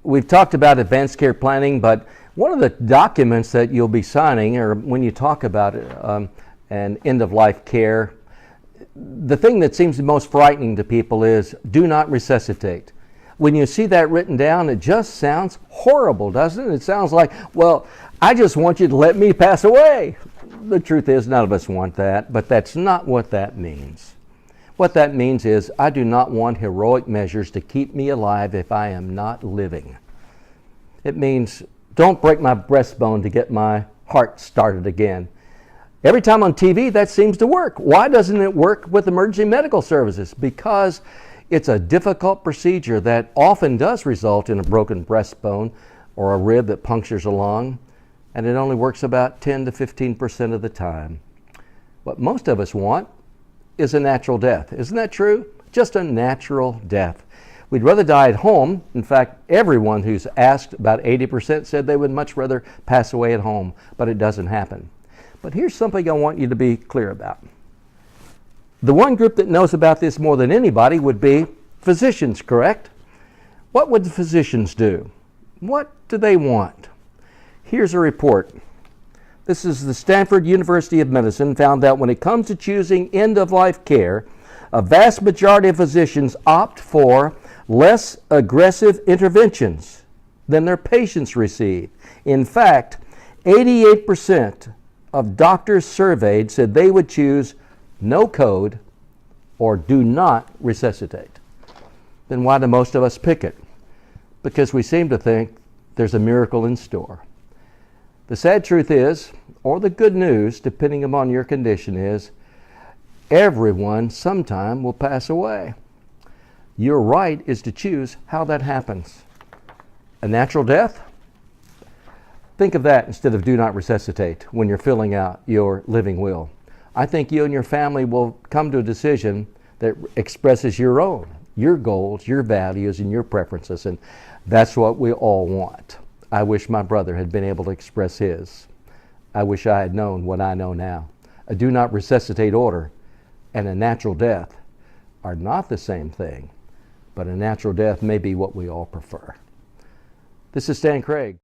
we've talked about advanced care planning, but one of the documents that you'll be signing, or when you talk about it, and end-of-life care, the thing that seems the most frightening to people is do not resuscitate. When you see that written down, it just sounds horrible, doesn't it? It sounds like, well, I just want you to let me pass away. The truth is, none of us want that, but that's not what that means. What that means is I do not want heroic measures to keep me alive if I am not living. It means don't break my breastbone to get my heart started again. Every time on TV, that seems to work. Why doesn't it work with emergency medical services? Because it's a difficult procedure that often does result in a broken breastbone or a rib that punctures a lung, and it only works about 10 to 15% of the time. What most of us want is a natural death. Isn't that true? Just a natural death. We'd rather die at home. In fact, everyone who's asked, about 80%, said they would much rather pass away at home, but it doesn't happen. But here's something I want you to be clear about. The one group that knows about this more than anybody would be physicians, correct? What would the physicians do? What do they want? Here's a report. This is the Stanford University of Medicine found that when it comes to choosing end-of-life care, a vast majority of physicians opt for less aggressive interventions than their patients receive. In fact, 88% of doctors surveyed said they would choose no code or do not resuscitate. Then why do most of us pick it? Because we seem to think there's a miracle in store. The sad truth is, or the good news, depending upon your condition, is everyone sometime will pass away. Your right is to choose how that happens. A natural death? Think of that instead of do not resuscitate when you're filling out your living will. I think you and your family will come to a decision that expresses your own, your goals, your values, and your preferences, and that's what we all want. I wish my brother had been able to express his. I wish I had known what I know now. A do not resuscitate order and a natural death are not the same thing, but a natural death may be what we all prefer. This is Stan Craig.